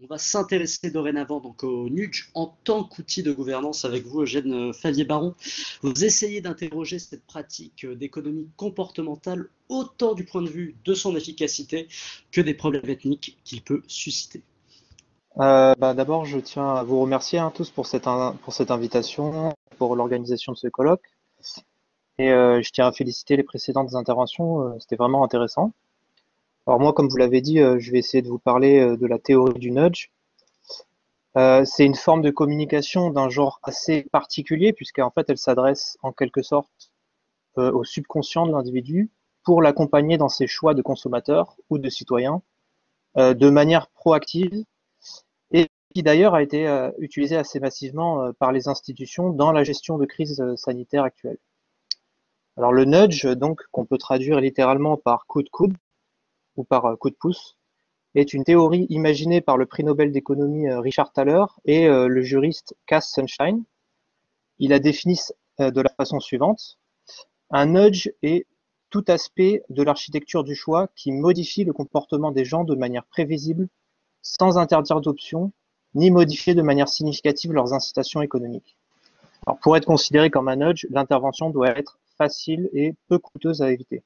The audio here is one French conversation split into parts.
On va s'intéresser dorénavant donc au nudge en tant qu'outil de gouvernance avec vous, Eugène Favier-Baron. Vous essayez d'interroger cette pratique d'économie comportementale autant du point de vue de son efficacité que des problèmes ethniques qu'il peut susciter. D'abord, je tiens à vous remercier tous pour pour cette invitation, pour l'organisation de ce colloque. Et je tiens à féliciter les précédentes interventions, c'était vraiment intéressant. Alors moi, comme vous l'avez dit, je vais essayer de vous parler de la théorie du nudge. C'est une forme de communication d'un genre assez particulier, puisqu'en fait, elle s'adresse en quelque sorte au subconscient de l'individu pour l'accompagner dans ses choix de consommateur ou de citoyen de manière proactive et qui d'ailleurs a été utilisé assez massivement par les institutions dans la gestion de crises sanitaires actuelles. Alors le nudge, donc, qu'on peut traduire littéralement par coup de coude ou par coup de pouce, est une théorie imaginée par le prix Nobel d'économie Richard Thaler et le juriste Cass Sunshine. Il a défini de la façon suivante. Un nudge est tout aspect de l'architecture du choix qui modifie le comportement des gens de manière prévisible, sans interdire d'options, ni modifier de manière significative leurs incitations économiques. Alors, pour être considéré comme un nudge, l'intervention doit être facile et peu coûteuse à éviter.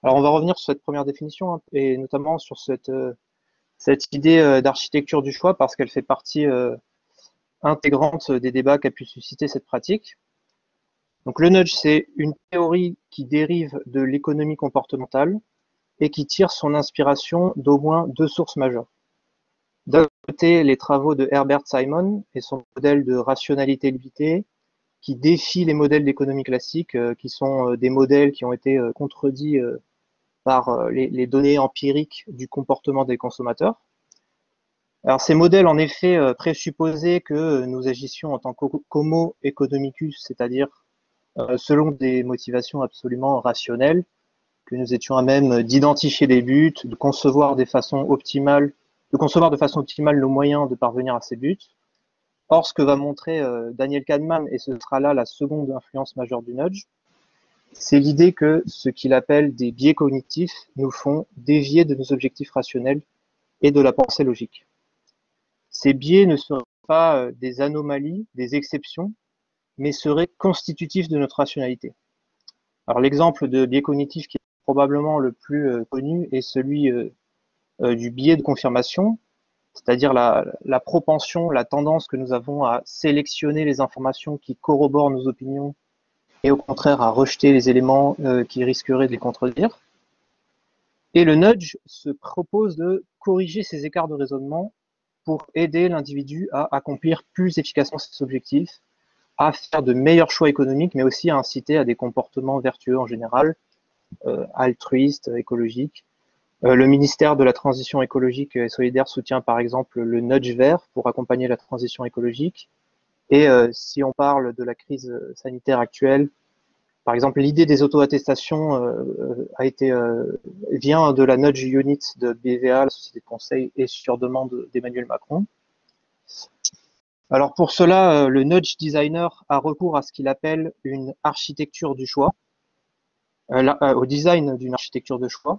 Alors, on va revenir sur cette première définition et notamment sur cette idée d'architecture du choix parce qu'elle fait partie intégrante des débats qu'a pu susciter cette pratique. Donc, le nudge, c'est une théorie qui dérive de l'économie comportementale et qui tire son inspiration d'au moins deux sources majeures. D'un côté, les travaux de Herbert Simon et son modèle de rationalité limitée qui défie les modèles d'économie classique, qui sont des modèles qui ont été contredits par les données empiriques du comportement des consommateurs. Alors ces modèles, en effet, présupposaient que nous agissions en tant qu'homo economicus, c'est-à-dire selon des motivations absolument rationnelles, que nous étions à même d'identifier des buts, de concevoir de façon optimale nos moyens de parvenir à ces buts. Or, ce que va montrer Daniel Kahneman, et ce sera là la seconde influence majeure du nudge, c'est l'idée que ce qu'il appelle des biais cognitifs nous font dévier de nos objectifs rationnels et de la pensée logique. Ces biais ne seraient pas des anomalies, des exceptions, mais seraient constitutifs de notre rationalité. Alors l'exemple de biais cognitif qui est probablement le plus connu est celui du biais de confirmation, c'est-à-dire la propension, la tendance que nous avons à sélectionner les informations qui corroborent nos opinions et au contraire à rejeter les éléments qui risqueraient de les contredire. Et le nudge se propose de corriger ces écarts de raisonnement pour aider l'individu à accomplir plus efficacement ses objectifs, à faire de meilleurs choix économiques, mais aussi à inciter à des comportements vertueux en général, altruistes, écologiques. Le ministère de la Transition écologique et solidaire soutient par exemple le nudge vert pour accompagner la transition écologique. Et si on parle de la crise sanitaire actuelle, par exemple, l'idée des auto-attestations vient de la Nudge Unit de BVA, la société de conseil, et sur demande d'Emmanuel Macron. Alors pour cela, le nudge designer a recours à ce qu'il appelle une architecture du choix, au design d'une architecture de choix.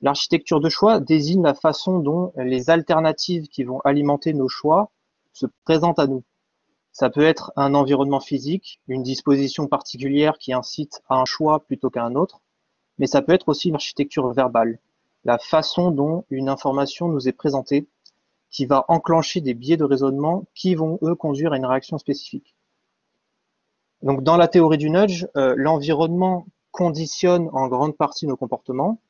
L'architecture de choix désigne la façon dont les alternatives qui vont alimenter nos choix se présentent à nous. Ça peut être un environnement physique, une disposition particulière qui incite à un choix plutôt qu'à un autre, mais ça peut être aussi une architecture verbale, la façon dont une information nous est présentée, qui va enclencher des biais de raisonnement qui vont, eux, conduire à une réaction spécifique. Donc, dans la théorie du nudge, l'environnement conditionne en grande partie nos comportements.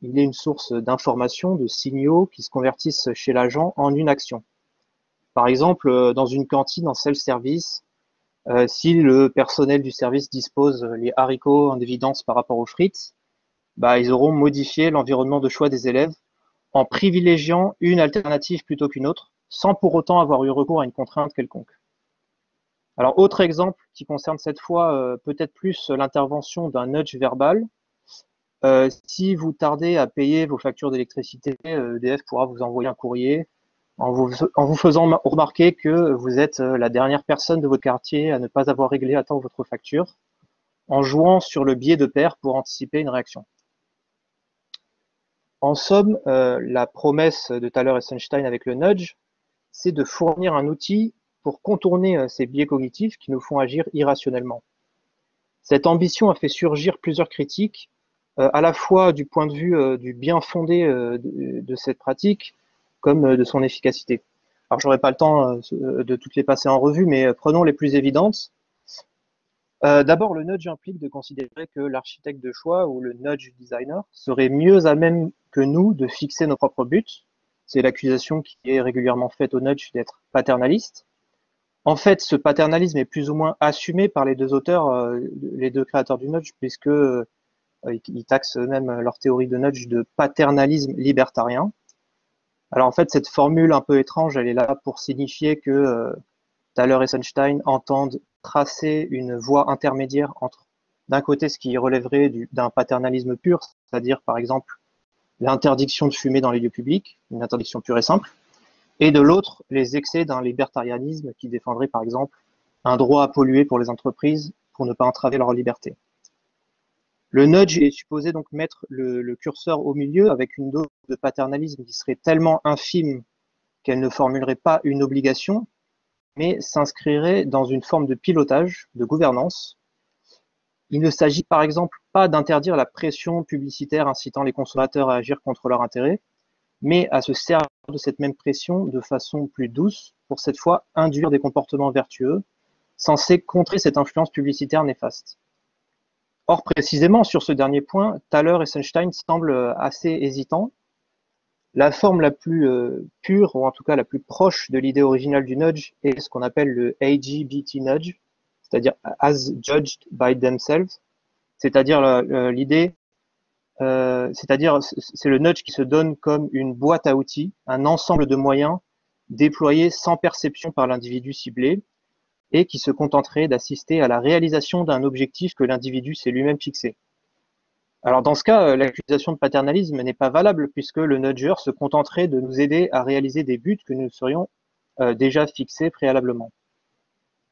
Il est une source d'informations, de signaux qui se convertissent chez l'agent en une action. Par exemple, dans une cantine en self-service, si le personnel du service dispose les haricots en évidence par rapport aux frites, ils auront modifié l'environnement de choix des élèves en privilégiant une alternative plutôt qu'une autre, sans pour autant avoir eu recours à une contrainte quelconque. Alors, autre exemple qui concerne cette fois peut-être plus l'intervention d'un nudge verbal. Si vous tardez à payer vos factures d'électricité, EDF pourra vous envoyer un courrier en vous faisant remarquer que vous êtes la dernière personne de votre quartier à ne pas avoir réglé à temps votre facture, en jouant sur le biais de pair pour anticiper une réaction. En somme, la promesse de Thaler et Sunstein avec le nudge, c'est de fournir un outil pour contourner ces biais cognitifs qui nous font agir irrationnellement. Cette ambition a fait surgir plusieurs critiques, à la fois du point de vue du bien fondé de cette pratique, comme de son efficacité. Alors, j'aurai pas le temps de toutes les passer en revue, mais prenons les plus évidentes. D'abord, le nudge implique de considérer que l'architecte de choix ou le nudge designer serait mieux à même que nous de fixer nos propres buts. C'est l'accusation qui est régulièrement faite au nudge d'être paternaliste. En fait, ce paternalisme est plus ou moins assumé par les deux auteurs, les deux créateurs du nudge, puisque ils taxent eux-mêmes leur théorie de nudge de paternalisme libertarien. Alors en fait, cette formule un peu étrange, elle est là pour signifier que Thaler et Sunstein entendent tracer une voie intermédiaire entre, d'un côté, ce qui relèverait d'un paternalisme pur, c'est-à-dire par exemple l'interdiction de fumer dans les lieux publics, une interdiction pure et simple, et de l'autre, les excès d'un libertarianisme qui défendrait par exemple un droit à polluer pour les entreprises pour ne pas entraver leur liberté. Le nudge est supposé donc mettre le curseur au milieu avec une dose de paternalisme qui serait tellement infime qu'elle ne formulerait pas une obligation, mais s'inscrirait dans une forme de pilotage, de gouvernance. Il ne s'agit par exemple pas d'interdire la pression publicitaire incitant les consommateurs à agir contre leurs intérêts, mais à se servir de cette même pression de façon plus douce pour cette fois induire des comportements vertueux, censés contrer cette influence publicitaire néfaste. Or, précisément sur ce dernier point, Thaler et Sunstein semblent assez hésitants. La forme la plus pure, ou en tout cas la plus proche de l'idée originale du nudge, est ce qu'on appelle le AGBT nudge, c'est-à-dire as judged by themselves, c'est-à-dire l'idée, c'est-à-dire c'est le nudge qui se donne comme une boîte à outils, un ensemble de moyens déployés sans perception par l'individu ciblé, et qui se contenterait d'assister à la réalisation d'un objectif que l'individu s'est lui-même fixé. Alors dans ce cas, l'accusation de paternalisme n'est pas valable puisque le nudger se contenterait de nous aider à réaliser des buts que nous serions déjà fixés préalablement.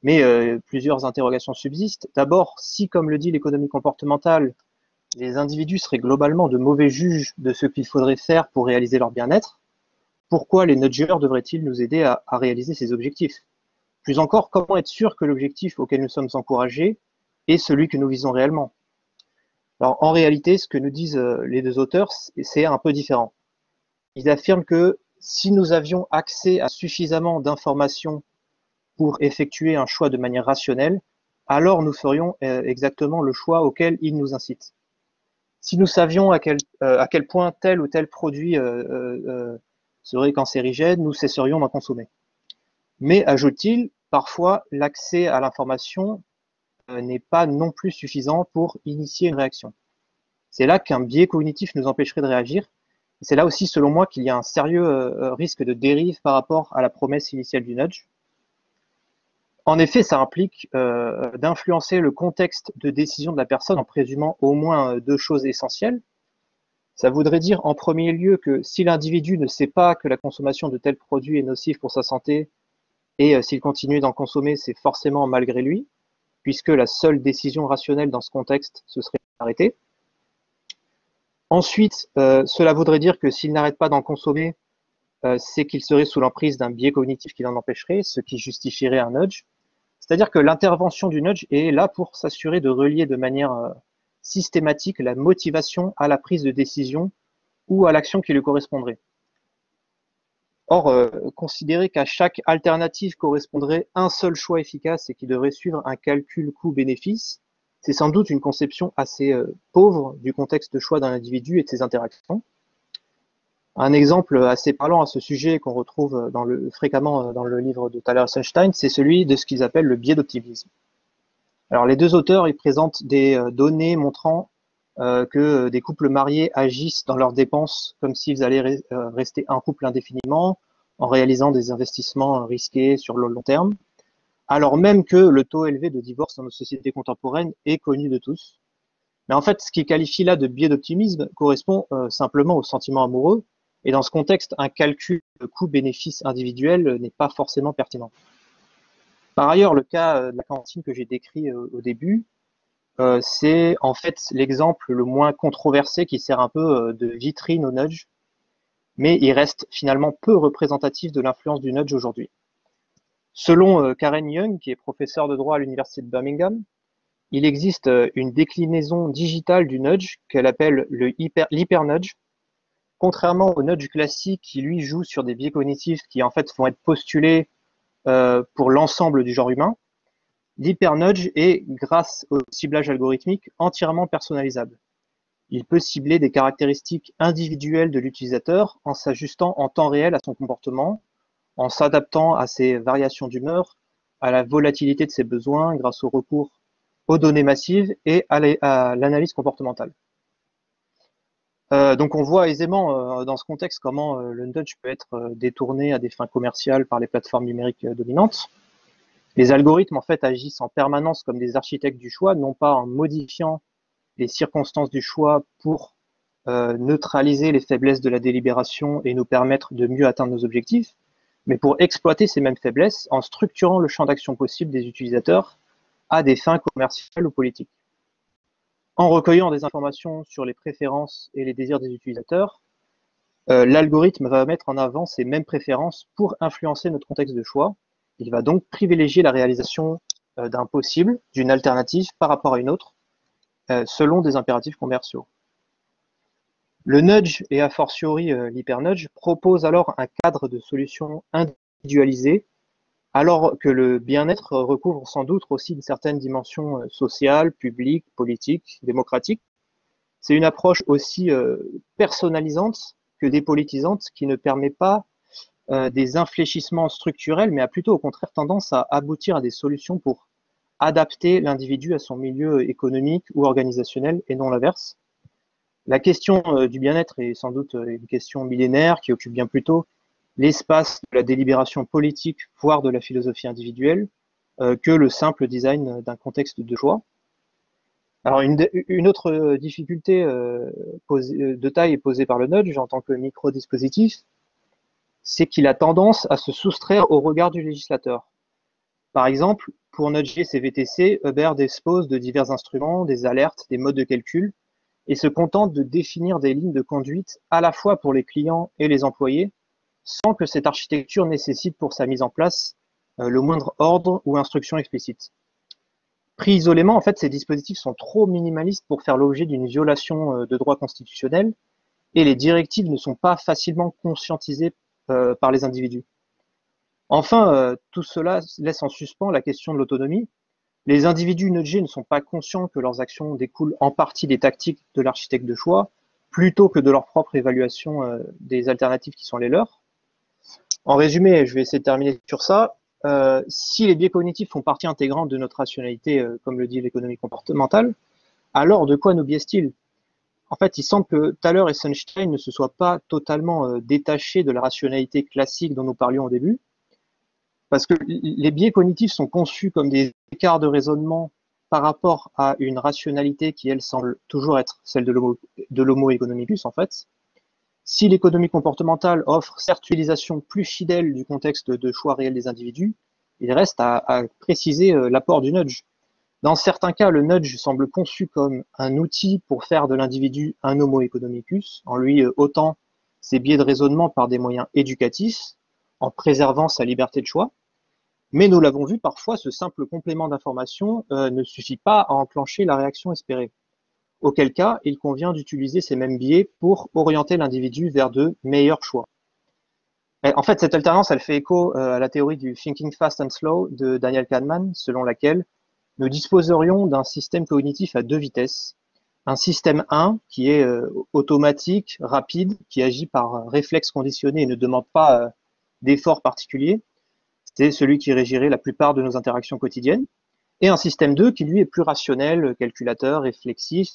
Mais plusieurs interrogations subsistent. D'abord, si, comme le dit l'économie comportementale, les individus seraient globalement de mauvais juges de ce qu'il faudrait faire pour réaliser leur bien-être, pourquoi les nudgers devraient-ils nous aider à réaliser ces objectifs? Plus encore, comment être sûr que l'objectif auquel nous sommes encouragés est celui que nous visons réellement? Alors, en réalité, ce que nous disent les deux auteurs, c'est un peu différent. Ils affirment que si nous avions accès à suffisamment d'informations pour effectuer un choix de manière rationnelle, alors nous ferions exactement le choix auquel ils nous incitent. Si nous savions à quel point tel ou tel produit serait cancérigène, nous cesserions d'en consommer. Mais, ajoute-t-il, parfois l'accès à l'information n'est pas non plus suffisant pour initier une réaction. C'est là qu'un biais cognitif nous empêcherait de réagir. C'est là aussi, selon moi, qu'il y a un sérieux risque de dérive par rapport à la promesse initiale du nudge. En effet, ça implique d'influencer le contexte de décision de la personne en présumant au moins deux choses essentielles. Ça voudrait dire en premier lieu que si l'individu ne sait pas que la consommation de tel produit est nocive pour sa santé, et s'il continue d'en consommer, c'est forcément malgré lui, puisque la seule décision rationnelle dans ce contexte, ce serait d'arrêter. Ensuite, cela voudrait dire que s'il n'arrête pas d'en consommer, c'est qu'il serait sous l'emprise d'un biais cognitif qui l'en empêcherait, ce qui justifierait un nudge. C'est-à-dire que l'intervention du nudge est là pour s'assurer de relier de manière systématique la motivation à la prise de décision ou à l'action qui lui correspondrait. Or, considérer qu'à chaque alternative correspondrait un seul choix efficace et qui devrait suivre un calcul coût-bénéfice, c'est sans doute une conception assez pauvre du contexte de choix d'un individu et de ses interactions. Un exemple assez parlant à ce sujet qu'on retrouve fréquemment dans le livre de Thaler et Sunstein, c'est celui de ce qu'ils appellent le biais d'optimisme. Alors les deux auteurs, ils présentent des données montrant que des couples mariés agissent dans leurs dépenses comme s'ils allaient rester un couple indéfiniment, en réalisant des investissements risqués sur le long terme, alors même que le taux élevé de divorce dans nos sociétés contemporaines est connu de tous. Mais en fait, ce qui qualifie là de biais d'optimisme correspond simplement au sentiment amoureux, et dans ce contexte, un calcul de coût-bénéfice individuel n'est pas forcément pertinent. Par ailleurs, le cas de la cantine que j'ai décrit au début, c'est en fait l'exemple le moins controversé qui sert un peu de vitrine au nudge, mais il reste finalement peu représentatif de l'influence du nudge aujourd'hui. Selon Karen Young, qui est professeure de droit à l'université de Birmingham, il existe une déclinaison digitale du nudge qu'elle appelle l'hyper-nudge. Contrairement au nudge classique qui lui joue sur des biais cognitifs qui en fait vont être postulés pour l'ensemble du genre humain, l'hyper-nudge est, grâce au ciblage algorithmique, entièrement personnalisable. Il peut cibler des caractéristiques individuelles de l'utilisateur en s'ajustant en temps réel à son comportement, en s'adaptant à ses variations d'humeur, à la volatilité de ses besoins grâce au recours aux données massives et à l'analyse comportementale. Donc on voit aisément dans ce contexte comment le nudge peut être détourné à des fins commerciales par les plateformes numériques dominantes. Les algorithmes en fait agissent en permanence comme des architectes du choix, non pas en modifiant les circonstances du choix pour neutraliser les faiblesses de la délibération et nous permettre de mieux atteindre nos objectifs, mais pour exploiter ces mêmes faiblesses en structurant le champ d'action possible des utilisateurs à des fins commerciales ou politiques. En recueillant des informations sur les préférences et les désirs des utilisateurs, l'algorithme va mettre en avant ces mêmes préférences pour influencer notre contexte de choix. Il va donc privilégier la réalisation d'un possible, d'une alternative par rapport à une autre, selon des impératifs commerciaux. Le nudge et a fortiori l'hyper-nudge proposent alors un cadre de solutions individualisées, alors que le bien-être recouvre sans doute aussi une certaine dimension sociale, publique, politique, démocratique. C'est une approche aussi personnalisante que dépolitisante qui ne permet pas des infléchissements structurels, mais a plutôt au contraire tendance à aboutir à des solutions pour adapter l'individu à son milieu économique ou organisationnel et non l'inverse. La question du bien-être est sans doute une question millénaire qui occupe bien plutôt l'espace de la délibération politique, voire de la philosophie individuelle, que le simple design d'un contexte de choix. Alors une autre difficulté de taille posée par le nudge en tant que microdispositif, c'est qu'il a tendance à se soustraire au regard du législateur. Par exemple, pour nudger ses VTC, Uber dispose de divers instruments, des alertes, des modes de calcul, et se contente de définir des lignes de conduite à la fois pour les clients et les employés, sans que cette architecture nécessite pour sa mise en place le moindre ordre ou instruction explicite. Pris isolément, en fait, ces dispositifs sont trop minimalistes pour faire l'objet d'une violation de droit constitutionnel et les directives ne sont pas facilement conscientisées par les individus. Enfin, tout cela laisse en suspens la question de l'autonomie. Les individus nudgés ne sont pas conscients que leurs actions découlent en partie des tactiques de l'architecte de choix, plutôt que de leur propre évaluation des alternatives qui sont les leurs. En résumé, je vais essayer de terminer sur ça. Si les biais cognitifs font partie intégrante de notre rationalité, comme le dit l'économie comportementale, alors de quoi nous biaisent-ils? En fait, il semble que Thaler et Sunstein ne se soient pas totalement détachés de la rationalité classique dont nous parlions au début, parce que les biais cognitifs sont conçus comme des écarts de raisonnement par rapport à une rationalité qui, elle, semble toujours être celle de l'homo economicus, en fait. Si l'économie comportementale offre certes une utilisation plus fidèle du contexte de choix réel des individus, il reste à préciser l'apport du nudge. Dans certains cas, le nudge semble conçu comme un outil pour faire de l'individu un homo economicus, en lui ôtant ses biais de raisonnement par des moyens éducatifs, en préservant sa liberté de choix. Mais nous l'avons vu, parfois, ce simple complément d'information ne suffit pas à enclencher la réaction espérée. Auquel cas, il convient d'utiliser ces mêmes biais pour orienter l'individu vers de meilleurs choix. Et en fait, cette alternance, elle fait écho à la théorie du thinking fast and slow de Daniel Kahneman, selon laquelle nous disposerions d'un système cognitif à deux vitesses. Un système 1 qui est automatique, rapide, qui agit par réflexe conditionné et ne demande pas d'effort particulier. C'est celui qui régirait la plupart de nos interactions quotidiennes. Et un système 2 qui, lui, est plus rationnel, calculateur, réflexif,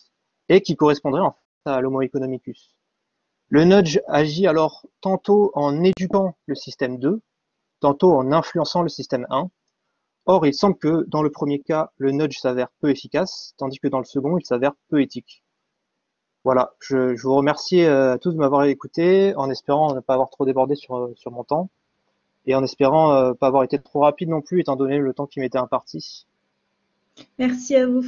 et qui correspondrait en fait à l'homo economicus. Le nudge agit alors tantôt en éduquant le système 2, tantôt en influençant le système 1. Or, il semble que dans le premier cas, le nudge s'avère peu efficace, tandis que dans le second, il s'avère peu éthique. Voilà, je vous remercie à tous de m'avoir écouté, en espérant ne pas avoir trop débordé sur mon temps, et en espérant pas avoir été trop rapide non plus, étant donné le temps qui m'était imparti. Merci à vous.